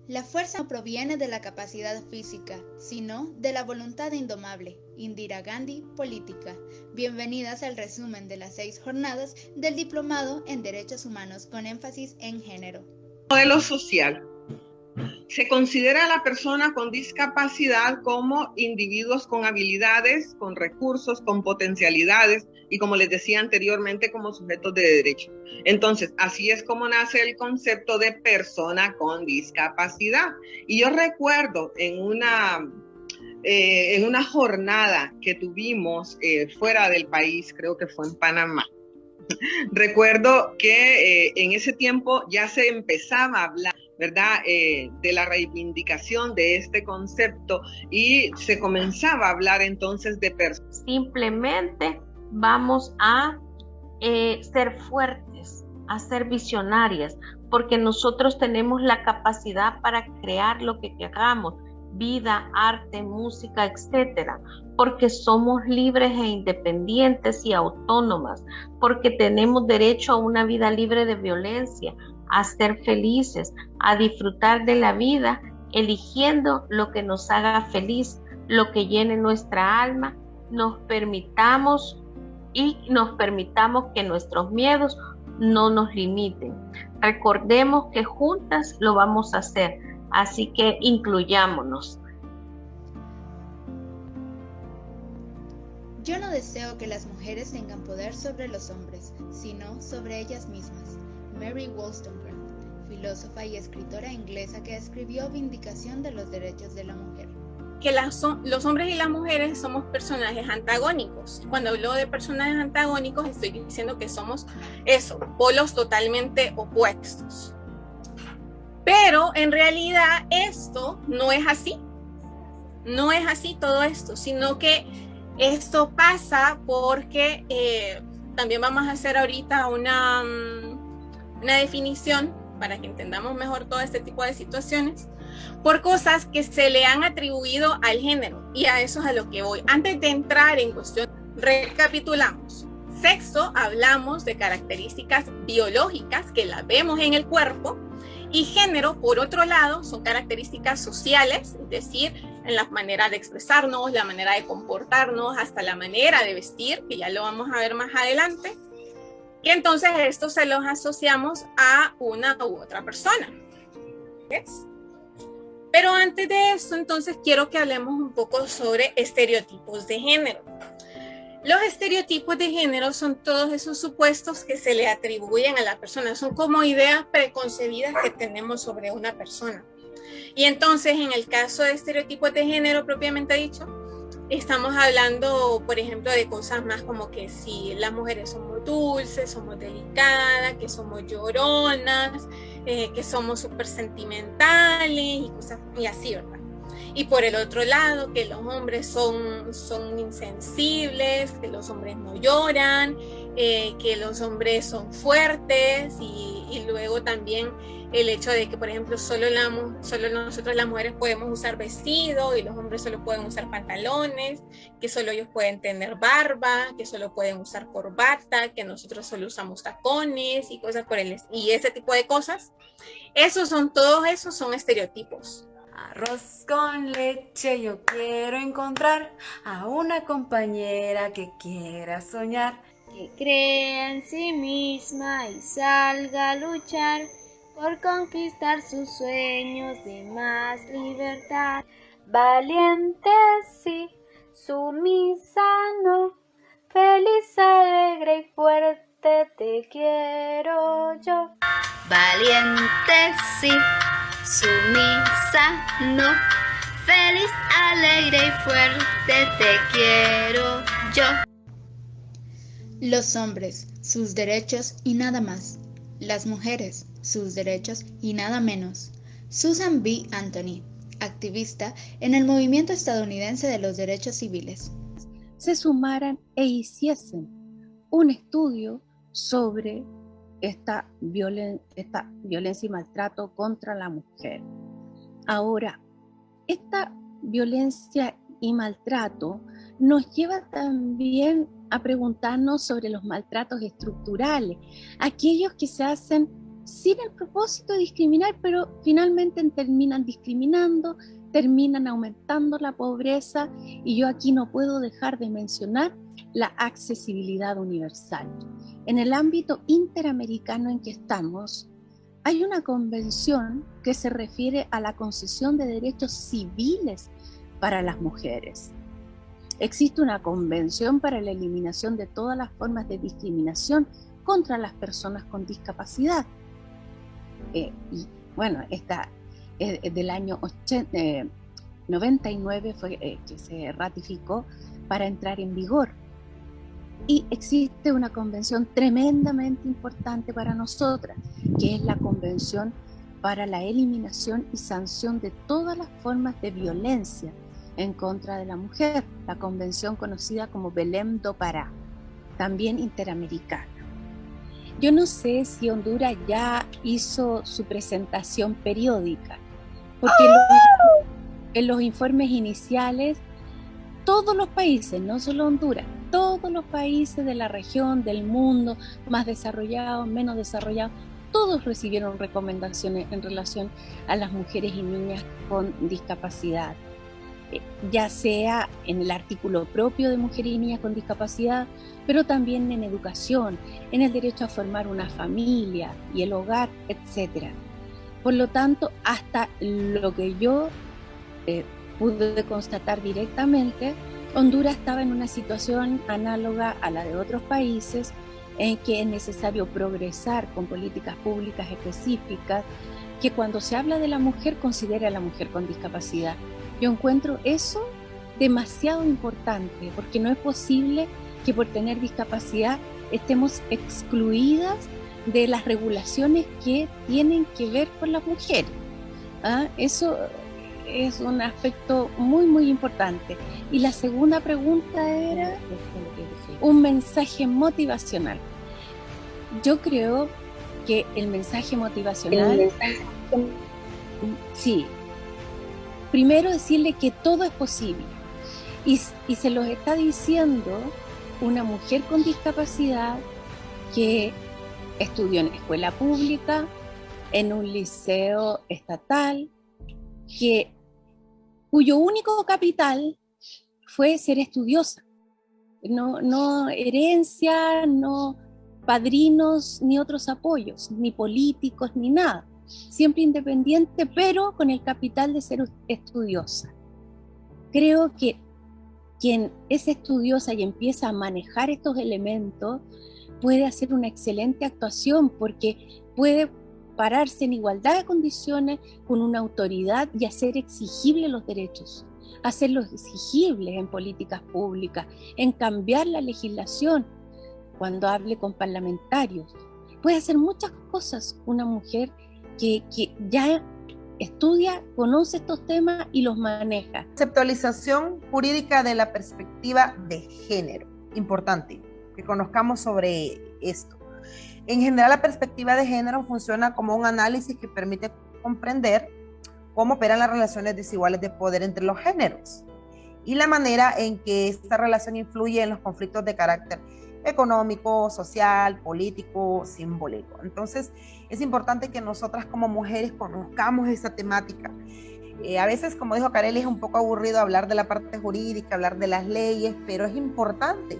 La fuerza no proviene de la capacidad física, sino de la voluntad indomable. Indira Gandhi, política. Bienvenidas al resumen de las 6 jornadas del Diplomado en Derechos Humanos con énfasis en género. Modelo social. Se considera a la persona con discapacidad como individuos con habilidades, con recursos, con potencialidades y, como les decía anteriormente, como sujetos de derecho. Entonces, así es como nace el concepto de persona con discapacidad. Y yo recuerdo en una jornada que tuvimos fuera del país, creo que fue en Panamá. Recuerdo que en ese tiempo ya se empezaba a hablar, ¿verdad?, de la reivindicación de este concepto y se comenzaba a hablar entonces de personas. Simplemente vamos a ser fuertes, a ser visionarias, porque nosotros tenemos la capacidad para crear lo que queramos, vida, arte, música, etcétera, porque somos libres e independientes y autónomas, porque tenemos derecho a una vida libre de violencia, a ser felices, a disfrutar de la vida, eligiendo lo que nos haga feliz, lo que llene nuestra alma, nos permitamos que nuestros miedos no nos limiten. Recordemos que juntas lo vamos a hacer. Así que incluyámonos. Yo no deseo que las mujeres tengan poder sobre los hombres, sino sobre ellas mismas. Mary Wollstonecraft, filósofa y escritora inglesa que escribió Vindicación de los Derechos de la Mujer. Que los hombres y las mujeres somos personajes antagónicos. Cuando hablo de personajes antagónicos, estoy diciendo que somos polos totalmente opuestos. Pero en realidad esto no es así. No es así todo esto, sino que esto pasa porque también vamos a hacer ahorita una definición para que entendamos mejor todo este tipo de situaciones, por cosas que se le han atribuido al género. Y a eso es a lo que voy. Antes de entrar en cuestión, recapitulamos. Sexo, hablamos de características biológicas que las vemos en el cuerpo. Y género, por otro lado, son características sociales, es decir, en la manera de expresarnos, la manera de comportarnos, hasta la manera de vestir, que ya lo vamos a ver más adelante. Y entonces esto se los asociamos a una u otra persona. ¿Ves? Pero antes de eso, entonces quiero que hablemos un poco sobre estereotipos de género. Los estereotipos de género son todos esos supuestos que se le atribuyen a la persona, son como ideas preconcebidas que tenemos sobre una persona. Y entonces, en el caso de estereotipos de género propiamente dicho, estamos hablando, por ejemplo, de cosas más como que si las mujeres somos dulces, somos delicadas, que somos lloronas, que somos súper sentimentales y cosas y así, ¿verdad? Y por el otro lado, que los hombres son insensibles, que los hombres no lloran, que los hombres son fuertes y luego también el hecho de que, por ejemplo, solo nosotros las mujeres podemos usar vestido y los hombres solo pueden usar pantalones, que solo ellos pueden tener barba, que solo pueden usar corbata, que nosotros solo usamos tacones y cosas por el estilo. Y ese tipo de cosas, todos esos son estereotipos. Arroz con leche, yo quiero encontrar a una compañera que quiera soñar, que crea en sí misma y salga a luchar por conquistar sus sueños de más libertad. Valiente sí, sumisa no, feliz, alegre y fuerte te quiero yo. Valiente sí, sumisa no, feliz, alegre y fuerte te quiero yo. Los hombres, sus derechos y nada más. Las mujeres, sus derechos y nada menos. Susan B. Anthony, activista en el movimiento estadounidense de los derechos civiles. Se sumaran e hiciesen un estudio sobre esta violencia y maltrato contra la mujer. Ahora, esta violencia y maltrato nos lleva también a preguntarnos sobre los maltratos estructurales, aquellos que se hacen sin el propósito de discriminar, pero finalmente terminan discriminando, terminan aumentando la pobreza, y yo aquí no puedo dejar de mencionar la accesibilidad universal. En el ámbito interamericano en que estamos, hay una convención que se refiere a la concesión de derechos civiles para las mujeres. Existe una convención para la eliminación de todas las formas de discriminación contra las personas con discapacidad. Y bueno, esta del año 99 fue que se ratificó para entrar en vigor. Y existe una convención tremendamente importante para nosotras, que es la Convención para la Eliminación y Sanción de todas las formas de violencia en contra de la mujer, la convención conocida como Belém do Pará, también interamericana. Yo no sé si Honduras ya hizo su presentación periódica, porque en los informes iniciales, todos los países, no solo Honduras, todos los países de la región, del mundo, más desarrollados, menos desarrollados, todos recibieron recomendaciones en relación a las mujeres y niñas con discapacidad, ya sea en el artículo propio de mujeres y niñas con discapacidad, pero también en educación, en el derecho a formar una familia y el hogar, etc. Por lo tanto, hasta lo que yo pude constatar directamente, Honduras estaba en una situación análoga a la de otros países, en que es necesario progresar con políticas públicas específicas, que cuando se habla de la mujer considere a la mujer con discapacidad. Yo encuentro eso demasiado importante, porque no es posible que por tener discapacidad estemos excluidas de las regulaciones que tienen que ver con las mujeres. Eso es un aspecto muy, muy importante. Y la segunda pregunta era un mensaje motivacional. Yo creo que el mensaje motivacional, sí, primero decirle que todo es posible, y se los está diciendo una mujer con discapacidad que estudió en escuela pública, en un liceo estatal, cuyo único capital fue ser estudiosa, no herencia, no padrinos, ni otros apoyos, ni políticos, ni nada. Siempre independiente, pero con el capital de ser estudiosa. Creo que quien es estudiosa y empieza a manejar estos elementos puede hacer una excelente actuación, porque puede pararse en igualdad de condiciones con una autoridad y hacer exigibles los derechos, hacerlos exigibles en políticas públicas, en cambiar la legislación, cuando hable con parlamentarios. Puede hacer muchas cosas una mujer que ya estudia, conoce estos temas y los maneja. Conceptualización jurídica de la perspectiva de género. Importante que conozcamos sobre esto. En general, la perspectiva de género funciona como un análisis que permite comprender cómo operan las relaciones desiguales de poder entre los géneros y la manera en que esta relación influye en los conflictos de carácter económico, social, político, simbólico. Entonces, es importante que nosotras como mujeres conozcamos esta temática. A veces, como dijo Kareli, es un poco aburrido hablar de la parte jurídica, hablar de las leyes, pero es importante.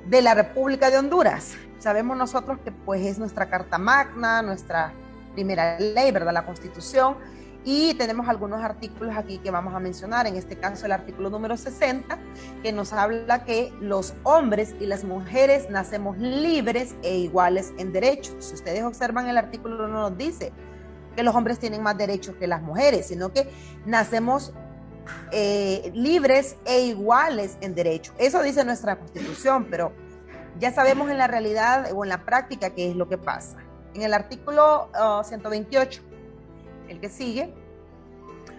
De la República de Honduras, sabemos nosotros que pues es nuestra Carta Magna, nuestra primera ley, ¿verdad? La Constitución, y tenemos algunos artículos aquí que vamos a mencionar, en este caso el artículo número 60, que nos habla que los hombres y las mujeres nacemos libres e iguales en derechos. Si ustedes observan, el artículo no nos dice que los hombres tienen más derechos que las mujeres, sino que nacemos libres e iguales en derechos. Eso dice nuestra Constitución, pero ya sabemos en la realidad o en la práctica qué es lo que pasa. En el artículo 128, el que sigue,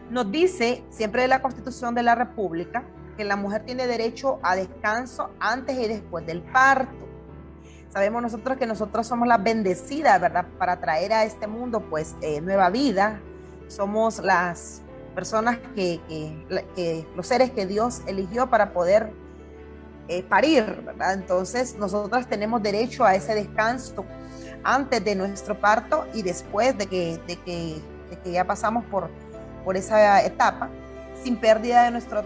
nos dice, siempre de la Constitución de la República, que la mujer tiene derecho a descanso antes y después del parto. Sabemos nosotros que nosotros somos las bendecidas, ¿verdad? Para traer a este mundo, pues, nueva vida. Somos las personas que los seres que Dios eligió para poder parir, ¿verdad? Entonces, nosotras tenemos derecho a ese descanso antes de nuestro parto y después de que ya pasamos por esa etapa, sin pérdida de nuestro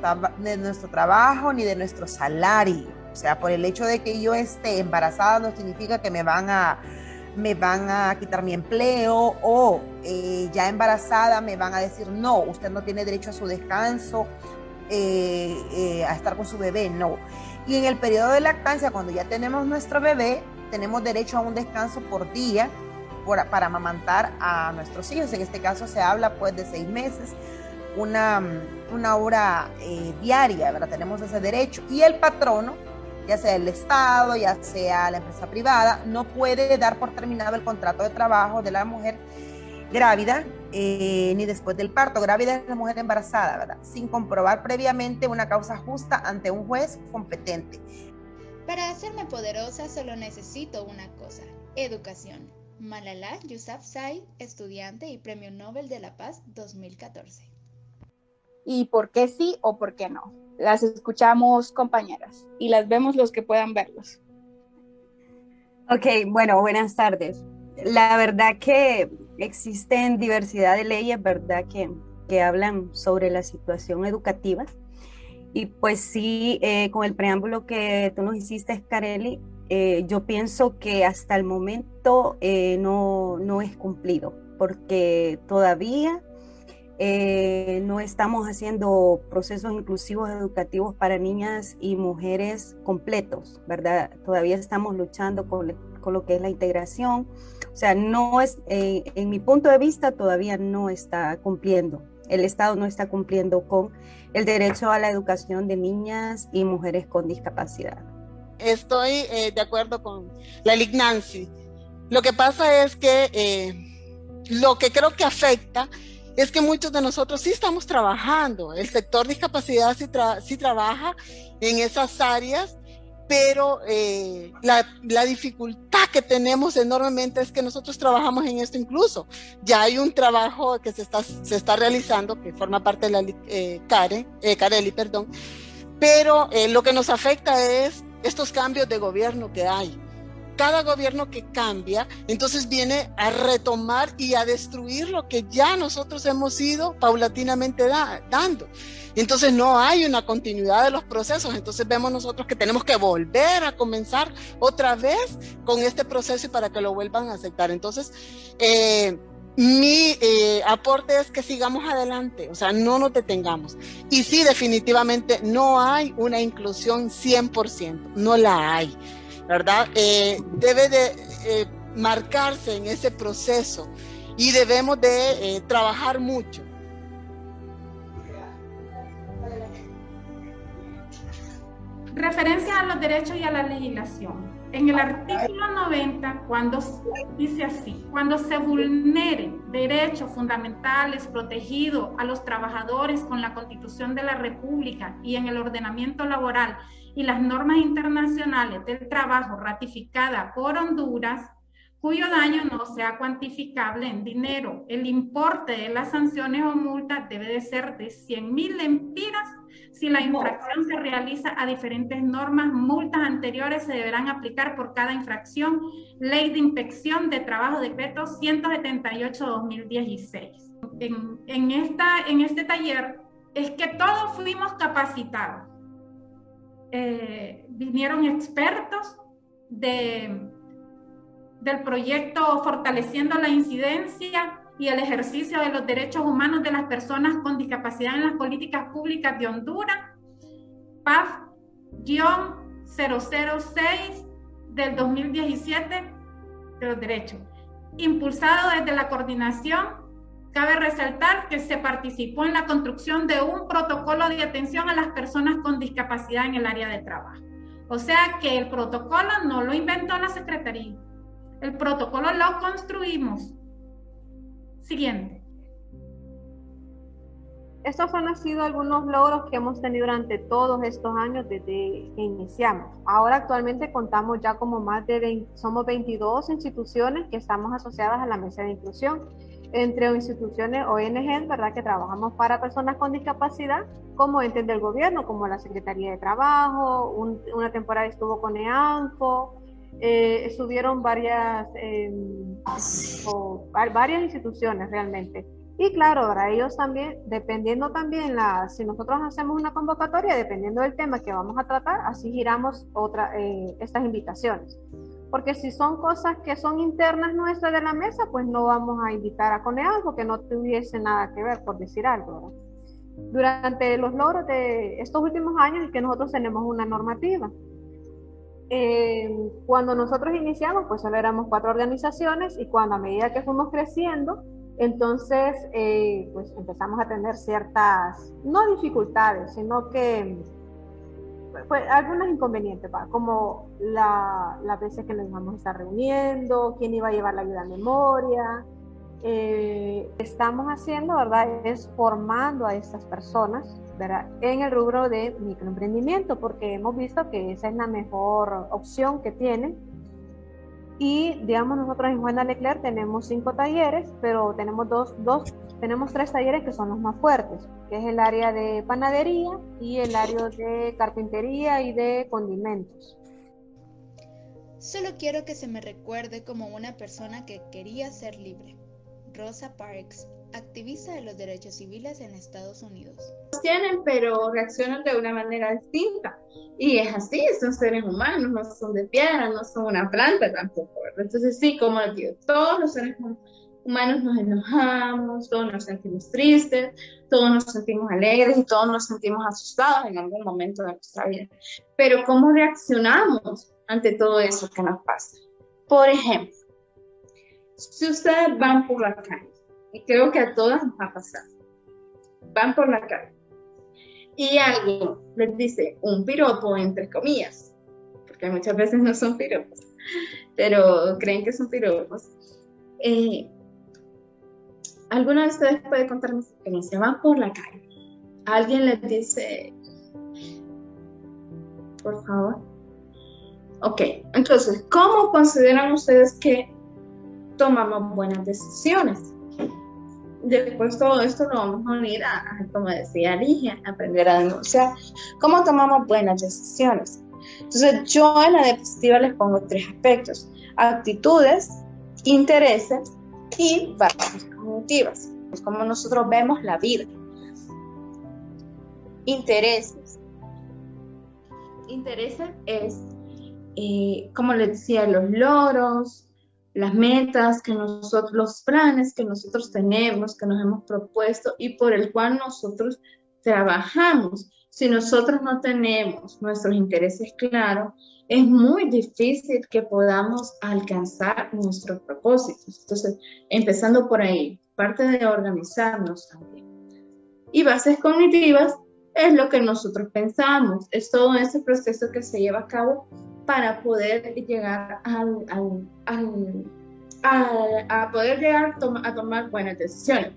trabajo ni de nuestro salario. O sea, por el hecho de que yo esté embarazada no significa que me van a quitar mi empleo, o ya embarazada me van a decir, no, usted no tiene derecho a su descanso, a estar con su bebé, no. Y en el periodo de lactancia, cuando ya tenemos nuestro bebé, tenemos derecho a un descanso por día para amamantar a nuestros hijos. En este caso se habla pues de 6 meses, una hora diaria, ¿verdad? Tenemos ese derecho. Y el patrono, ya sea el Estado, ya sea la empresa privada, no puede dar por terminado el contrato de trabajo de la mujer grávida, ni después del parto. Grávida es la mujer embarazada, ¿verdad? Sin comprobar previamente una causa justa ante un juez competente. Para hacerme poderosa solo necesito una cosa: educación. Malala Yousafzai, estudiante y Premio Nobel de la Paz 2014. ¿Y por qué sí o por qué no? Las escuchamos, compañeras, y las vemos los que puedan verlos. Ok, bueno, buenas tardes. La verdad que existen diversidad de leyes, ¿verdad? Que hablan sobre la situación educativa. Y pues sí, con el preámbulo que tú nos hiciste, Kareli, yo pienso que hasta el momento no es cumplido, porque todavía no estamos haciendo procesos inclusivos educativos para niñas y mujeres completos, ¿verdad? Todavía estamos luchando con lo que es la integración. O sea, no es, en mi punto de vista, todavía no está cumpliendo. El Estado no está cumpliendo con el derecho a la educación de niñas y mujeres con discapacidad. Estoy de acuerdo con la Nancy. Lo que pasa es que lo que creo que afecta es que muchos de nosotros sí estamos trabajando. El sector discapacidad sí trabaja en esas áreas, pero la dificultad que tenemos enormemente es que nosotros trabajamos en esto incluso. Ya hay un trabajo que se está realizando, que forma parte de la Kareli, perdón, pero lo que nos afecta es estos cambios de gobierno que hay. Cada gobierno que cambia, entonces viene a retomar y a destruir lo que ya nosotros hemos ido paulatinamente dando. Entonces no hay una continuidad de los procesos, entonces vemos nosotros que tenemos que volver a comenzar otra vez con este proceso y para que lo vuelvan a aceptar. Entonces, mi aporte es que sigamos adelante, o sea, no nos detengamos. Y sí, definitivamente no hay una inclusión 100%, no la hay, ¿verdad? Debe de marcarse en ese proceso y debemos de trabajar mucho. Referencia a los derechos y a la legislación. En el artículo 90, cuando dice así: cuando se vulneren derechos fundamentales protegidos a los trabajadores con la Constitución de la República y en el ordenamiento laboral y las normas internacionales del trabajo ratificada por Honduras, cuyo daño no sea cuantificable en dinero, el importe de las sanciones o multas debe de ser de 100.000 lempiras. Si la infracción se realiza a diferentes normas, multas anteriores se deberán aplicar por cada infracción. Ley de Inspección de Trabajo, decreto 178/2016. En este taller es que todos fuimos capacitados. Vinieron expertos del proyecto Fortaleciendo la Incidencia y el ejercicio de los derechos humanos de las personas con discapacidad en las políticas públicas de Honduras, PAF-006 del 2017 de los derechos. Impulsado desde la coordinación, cabe resaltar que se participó en la construcción de un protocolo de atención a las personas con discapacidad en el área de trabajo. O sea que el protocolo no lo inventó la Secretaría, el protocolo lo construimos. Siguiente. Estos han sido algunos logros que hemos tenido durante todos estos años desde que iniciamos. Ahora actualmente contamos ya como somos 22 instituciones que estamos asociadas a la Mesa de Inclusión, entre instituciones ONG, ¿verdad?, que trabajamos para personas con discapacidad, como entes del gobierno, como la Secretaría de Trabajo, una temporada estuvo con EANFO, estuvieron varias instituciones realmente. Y claro, para ellos también, dependiendo también, si nosotros hacemos una convocatoria, dependiendo del tema que vamos a tratar, así giramos estas invitaciones. Porque si son cosas que son internas nuestras de la mesa, pues no vamos a invitar a CONEAD porque no tuviese nada que ver, por decir algo, ¿verdad? Durante los logros de estos últimos años es que nosotros tenemos una normativa. Cuando nosotros iniciamos, pues solo éramos 4 organizaciones, y cuando a medida que fuimos creciendo, entonces pues empezamos a tener ciertas, no dificultades, sino que pues, algunos inconvenientes, como las veces que nos vamos a estar reuniendo, quién iba a llevar la ayuda a memoria. Estamos haciendo, ¿verdad?, es formando a estas personas, ¿verdad?, en el rubro de microemprendimiento, porque hemos visto que esa es la mejor opción que tienen. Y digamos, nosotros en Juana Leclerc tenemos 5 talleres, pero tenemos tenemos 3 talleres que son los más fuertes, que es el área de panadería y el área de carpintería y de condimentos. Solo quiero que se me recuerde como una persona que quería ser libre. Rosa Parks, activista de los derechos civiles en Estados Unidos. Tienen, pero reaccionan de una manera distinta. Y es así, son seres humanos, no son de piedra, no son una planta tampoco, ¿verdad? Entonces sí, como les digo, todos los seres humanos nos enojamos, todos nos sentimos tristes, todos nos sentimos alegres y todos nos sentimos asustados en algún momento de nuestra vida. Pero ¿cómo reaccionamos ante todo eso que nos pasa? Por ejemplo, si ustedes van por la calle, y creo que a todas nos ha pasado, van por la calle y alguien les dice un piropo, entre comillas, porque muchas veces no son piropos, pero creen que son piropos. ¿Alguna de ustedes puede contarme su experiencia? Van por la calle, alguien les dice, por favor. Ok, entonces, ¿cómo consideran ustedes que tomamos buenas decisiones? Después todo esto lo vamos a unir a, como decía Ligia, aprender a denunciar. ¿Cómo tomamos buenas decisiones? Entonces yo en la diapositiva les pongo 3 aspectos: actitudes, intereses y bases cognitivas. Es como nosotros vemos la vida. Intereses. Intereses es, como les decía, los logros, las metas que nosotros, los planes que nosotros tenemos, que nos hemos propuesto y por el cual nosotros trabajamos. Si nosotros no tenemos nuestros intereses claros, es muy difícil que podamos alcanzar nuestros propósitos. Entonces, empezando por ahí, parte de organizarnos también. Y bases cognitivas es lo que nosotros pensamos, es todo ese proceso que se lleva a cabo para poder llegar a poder llegar a tomar buenas decisiones.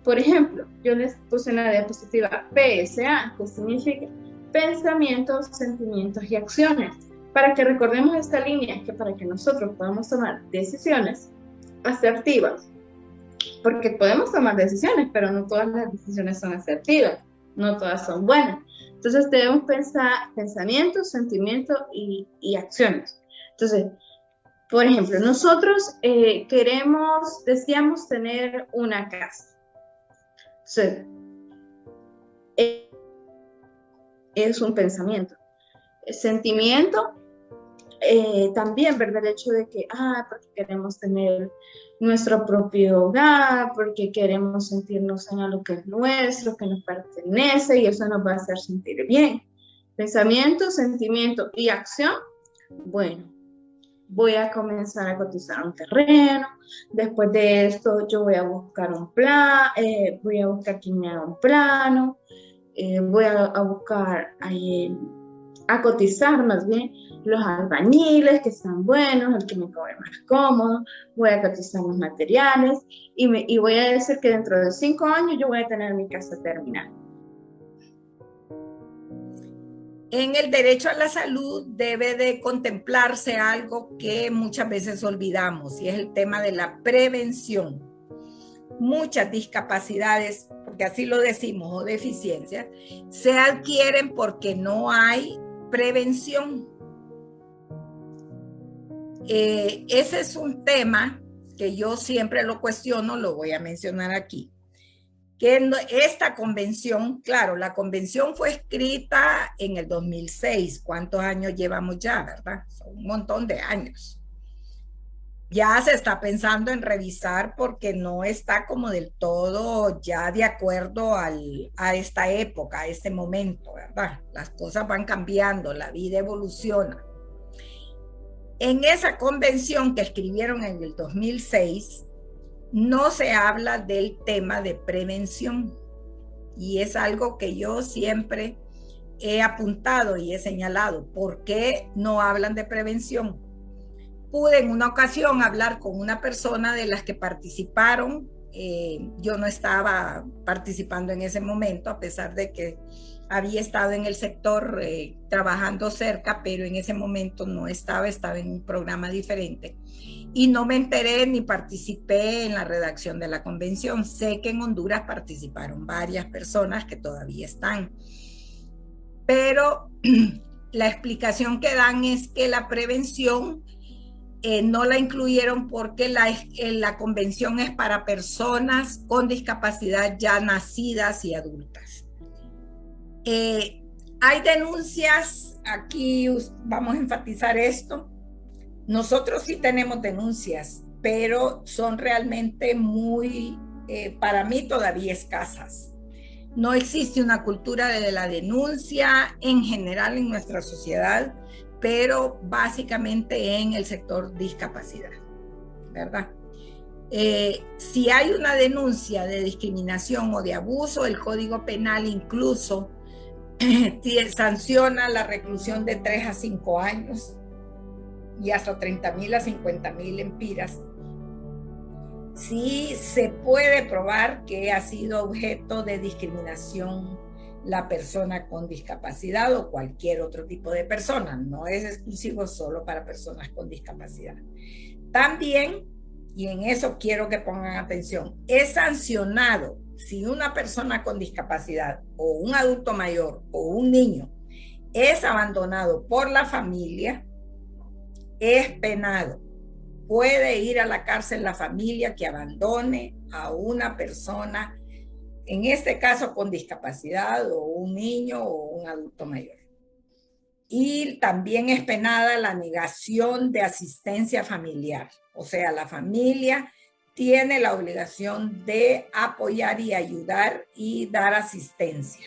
Por ejemplo, yo les puse en la diapositiva PSA, que significa pensamientos, sentimientos y acciones, para que recordemos esta línea, que para que nosotros podamos tomar decisiones asertivas, porque podemos tomar decisiones, pero no todas las decisiones son asertivas, no todas son buenas. Entonces debemos pensar pensamientos, sentimientos y acciones. Entonces, por ejemplo, nosotros deseamos tener una casa. Entonces, es un pensamiento. El sentimiento, también, ¿verdad? El hecho de que, porque queremos tener nuestro propio hogar, porque queremos sentirnos en algo que es nuestro, que nos pertenece, y eso nos va a hacer sentir bien. Pensamiento, sentimiento y acción. Bueno, voy a comenzar a cotizar un terreno, después de esto yo voy a buscar un plan, voy a buscar quien me haga un plano, voy a buscar a cotizar más bien los albañiles que están buenos, el que me cobre más cómodo, voy a cotizar los materiales y voy a decir que dentro de 5 años yo voy a tener mi casa terminada. En el derecho a la salud debe de contemplarse algo que muchas veces olvidamos, y es el tema de la prevención. Muchas discapacidades, porque así lo decimos, o deficiencias, se adquieren porque no hay prevención. Ese es un tema que yo siempre lo cuestiono, lo voy a mencionar aquí. Que esta convención, claro, la convención fue escrita en el 2006. ¿Cuántos años llevamos ya, verdad? Son un montón de años. Ya se está pensando en revisar porque no está como del todo ya de acuerdo a esta época, a este momento, ¿verdad? Las cosas van cambiando, la vida evoluciona. En esa convención que escribieron en el 2006, no se habla del tema de prevención. Y es algo que yo siempre he apuntado y he señalado. ¿Por qué no hablan de prevención? Pude en una ocasión hablar con una persona de las que participaron. Yo no estaba participando en ese momento, a pesar de que había estado en el sector trabajando cerca, pero en ese momento no estaba en un programa diferente. Y no me enteré ni participé en la redacción de la convención. Sé que en Honduras participaron varias personas que todavía están. Pero la explicación que dan es que la prevención no la incluyeron porque la convención es para personas con discapacidad ya nacidas y adultas. Hay denuncias, aquí vamos a enfatizar esto. Nosotros sí tenemos denuncias, pero son realmente muy, para mí todavía escasas. No existe una cultura de la denuncia en general en nuestra sociedad, pero básicamente en el sector discapacidad, ¿verdad? Si hay una denuncia de discriminación o de abuso, el Código Penal incluso sanciona la reclusión de 3 a 5 años y hasta 30,000 a 50,000 lempiras. Sí se puede probar que ha sido objeto de discriminación la persona con discapacidad o cualquier otro tipo de persona. No es exclusivo solo para personas con discapacidad. También, y en eso quiero que pongan atención, es sancionado si una persona con discapacidad o un adulto mayor o un niño es abandonado por la familia, es penado. Puede ir a la cárcel la familia que abandone a una persona, en este caso con discapacidad, o un niño o un adulto mayor. Y también es penada la negación de asistencia familiar. O sea, la familia tiene la obligación de apoyar y ayudar y dar asistencia.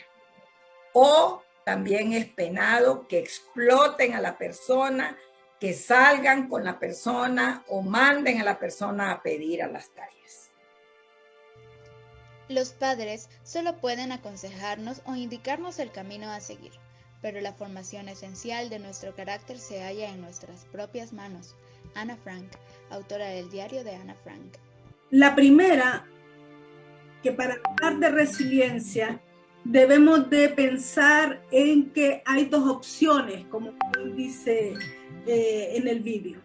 O también es penado que exploten a la persona, que salgan con la persona o manden a la persona a pedir a las calles. Los padres solo pueden aconsejarnos o indicarnos el camino a seguir, pero la formación esencial de nuestro carácter se halla en nuestras propias manos. Ana Frank, autora del Diario de Ana Frank. La primera, que para hablar de resiliencia debemos de pensar en que hay dos opciones, como dice en el vídeo.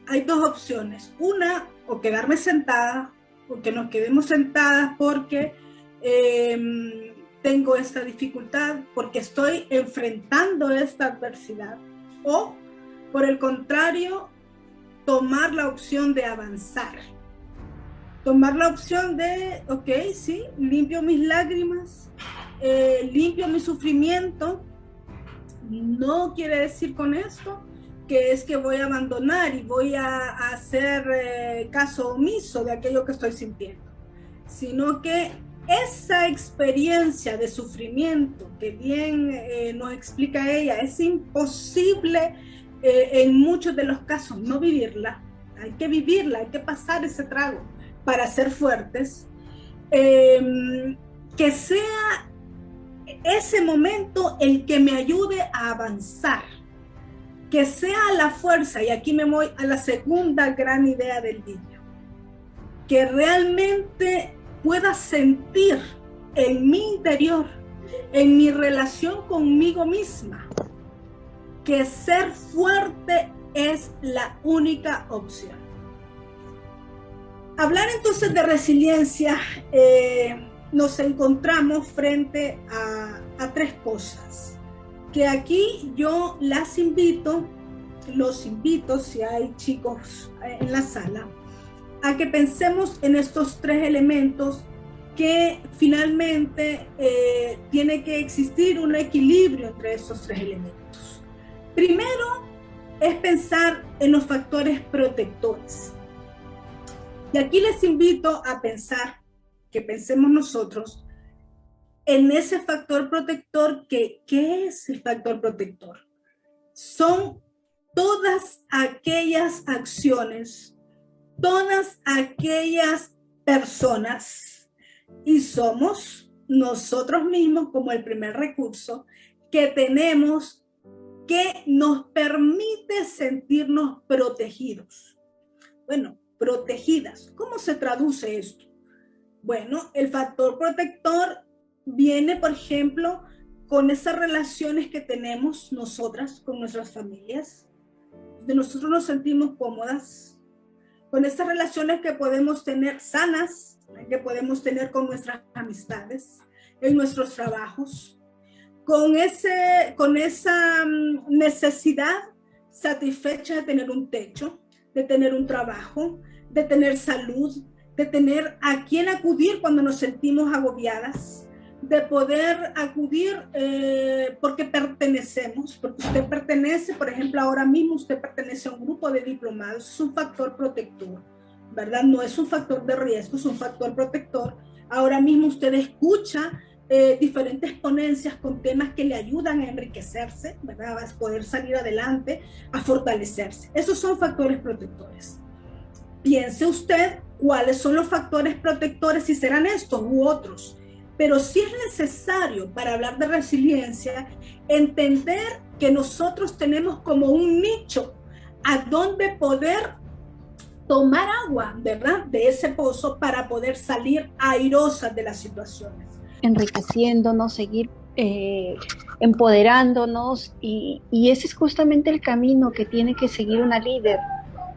Hay dos opciones. Una, o quedarme sentada, o que nos quedemos sentadas porque tengo esta dificultad, porque estoy enfrentando esta adversidad. O, por el contrario, tomar la opción de avanzar. Tomar la opción de, ok, sí, limpio mis lágrimas, limpio mi sufrimiento. No quiere decir con esto que es que voy a abandonar y voy a hacer caso omiso de aquello que estoy sintiendo, sino que esa experiencia de sufrimiento que bien nos explica ella, es imposible en muchos de los casos no vivirla. Hay que vivirla, hay que pasar ese trago para ser fuertes, que sea ese momento el que me ayude a avanzar, que sea la fuerza, y aquí me voy a la segunda gran idea del vídeo, que realmente pueda sentir en mi interior, en mi relación conmigo misma, que ser fuerte es la única opción. Hablar entonces de resiliencia, nos encontramos frente a tres cosas, que aquí yo las invito los invito, si hay chicos en la sala, a que pensemos en estos tres elementos que finalmente tiene que existir un equilibrio entre estos tres elementos. Primero es pensar en los factores protectores. Y aquí les invito a pensar, que pensemos nosotros, en ese factor protector. ¿Qué es el factor protector? Son todas aquellas acciones, todas aquellas personas, y somos nosotros mismos como el primer recurso que tenemos, que nos permite sentirnos protegidos. Bueno, protegidas. ¿Cómo se traduce esto? Bueno, el factor protector viene, por ejemplo, con esas relaciones que tenemos nosotras con nuestras familias. De nosotros nos sentimos cómodas, con esas relaciones que podemos tener sanas, que podemos tener con nuestras amistades, en nuestros trabajos, con esa necesidad satisfecha de tener un techo, de tener un trabajo, de tener salud, de tener a quién acudir cuando nos sentimos agobiadas, de poder acudir porque pertenecemos, porque usted pertenece, por ejemplo, ahora mismo usted pertenece a un grupo de diplomados, es un factor protector, ¿verdad? No es un factor de riesgo, es un factor protector. Ahora mismo usted escucha diferentes ponencias con temas que le ayudan a enriquecerse, ¿verdad? A poder salir adelante, a fortalecerse. Esos son factores protectores. Piense usted cuáles son los factores protectores, si serán estos u otros. Pero sí es necesario, para hablar de resiliencia, entender que nosotros tenemos como un nicho a donde poder tomar agua, ¿verdad?, de ese pozo para poder salir airosas de las situaciones. Enriqueciéndonos, seguir empoderándonos, y ese es justamente el camino que tiene que seguir una líder,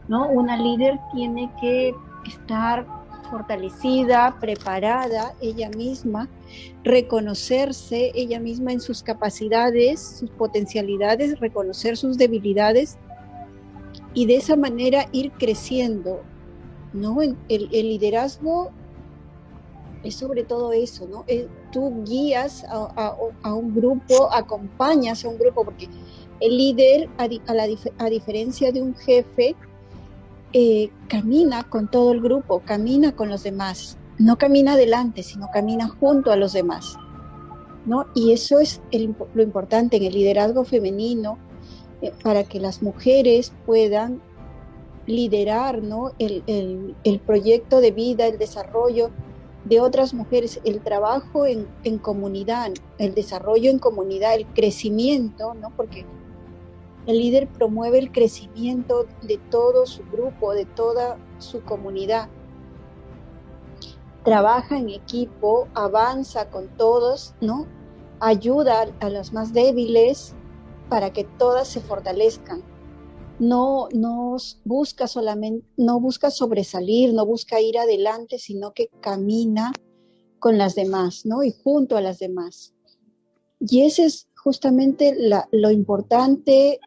¿no? Una líder tiene que estar fortalecida, preparada ella misma, reconocerse ella misma en sus capacidades, sus potencialidades, reconocer sus debilidades y de esa manera ir creciendo, ¿no? El liderazgo es sobre todo eso, ¿no? Tú guías a un grupo, acompañas a un grupo, porque el líder, a diferencia de un jefe, camina con todo el grupo, camina con los demás, no camina adelante, sino camina junto a los demás, ¿no? Y eso es lo importante en el liderazgo femenino, para que las mujeres puedan liderar, ¿no?, el proyecto de vida, el desarrollo de otras mujeres, el trabajo en comunidad, el desarrollo en comunidad, el crecimiento, ¿no? Porque el líder promueve el crecimiento de todo su grupo, de toda su comunidad. Trabaja en equipo, avanza con todos, ¿no? Ayuda a las más débiles para que todas se fortalezcan. No busca sobresalir, no busca ir adelante, sino que camina con las demás, ¿no? Y junto a las demás. Y ese es justamente lo importante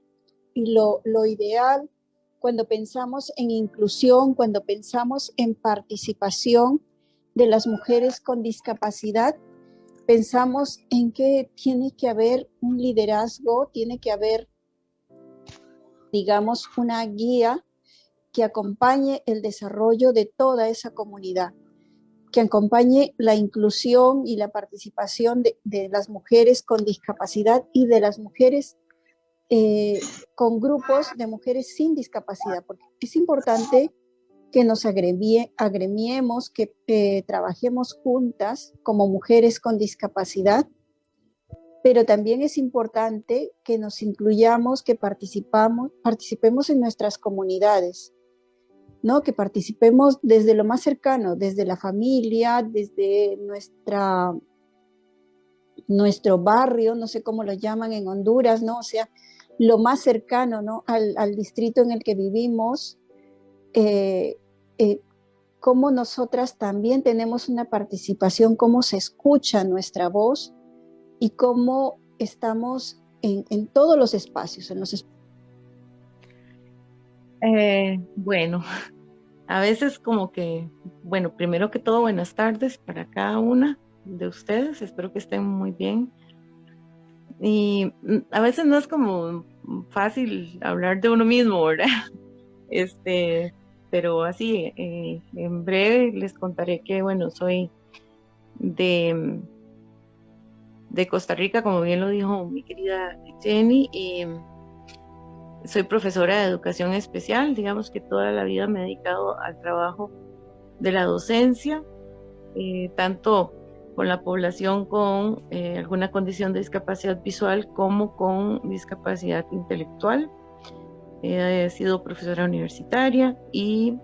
y lo ideal cuando pensamos en inclusión, cuando pensamos en participación de las mujeres con discapacidad. Pensamos en que tiene que haber un liderazgo, tiene que haber, digamos, una guía que acompañe el desarrollo de toda esa comunidad, que acompañe la inclusión y la participación de las mujeres con discapacidad y de las mujeres con grupos de mujeres sin discapacidad, porque es importante que nos agremiemos, que trabajemos juntas como mujeres con discapacidad, pero también es importante que nos incluyamos, que participemos en nuestras comunidades, ¿no? Que participemos desde lo más cercano, desde la familia, desde nuestro barrio, no sé cómo lo llaman en Honduras, ¿no? O sea, lo más cercano, ¿no?, al distrito en el que vivimos, cómo nosotras también tenemos una participación, cómo se escucha nuestra voz y cómo estamos en todos los espacios. Bueno, a veces como que, bueno, primero que todo, buenas tardes para cada una de ustedes, espero que estén muy bien. Y a veces no es como fácil hablar de uno mismo, ¿verdad? Pero así, en breve les contaré que, bueno, soy de Costa Rica, como bien lo dijo mi querida Jenny, y soy profesora de educación especial. Digamos que toda la vida me he dedicado al trabajo de la docencia, tanto con la población con alguna condición de discapacidad visual como con discapacidad intelectual. He sido profesora universitaria y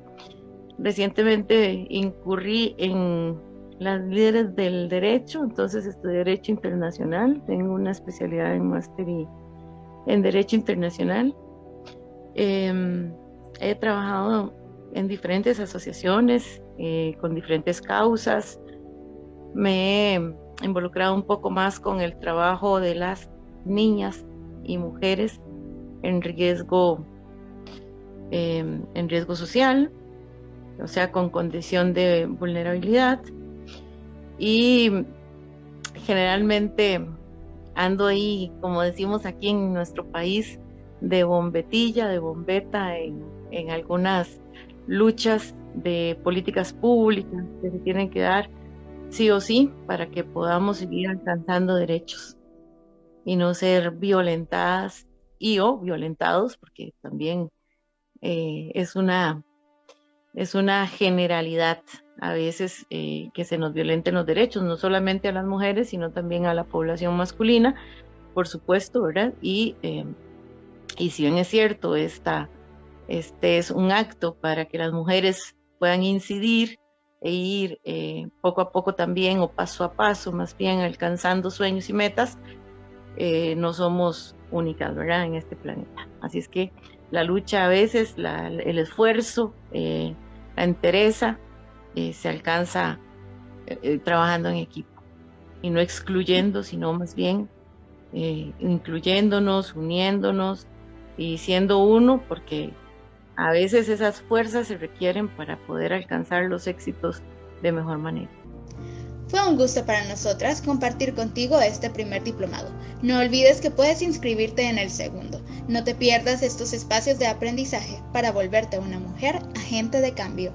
recientemente incurrí en las líderes del derecho, entonces estudié Derecho Internacional, tengo una especialidad en máster en Derecho Internacional. He trabajado en diferentes asociaciones con diferentes causas. Me he involucrado un poco más con el trabajo de las niñas y mujeres en riesgo social, o sea, con condición de vulnerabilidad, y generalmente ando ahí, como decimos aquí en nuestro país, de bombetilla, de bombeta en algunas luchas de políticas públicas que se tienen que dar sí o sí para que podamos seguir alcanzando derechos y no ser violentadas o violentados, porque también es una generalidad a veces que se nos violenten los derechos, no solamente a las mujeres, sino también a la población masculina, por supuesto, ¿verdad? Y si bien es cierto, este es un acto para que las mujeres puedan incidir e ir poco a poco también, o paso a paso, más bien alcanzando sueños y metas, no somos únicas, ¿verdad?, en este planeta. Así es que la lucha a veces, el esfuerzo, la entereza, se alcanza trabajando en equipo y no excluyendo, sino más bien incluyéndonos, uniéndonos y siendo uno, porque a veces esas fuerzas se requieren para poder alcanzar los éxitos de mejor manera. Fue un gusto para nosotras compartir contigo este primer diplomado. No olvides que puedes inscribirte en el segundo. No te pierdas estos espacios de aprendizaje para volverte una mujer agente de cambio.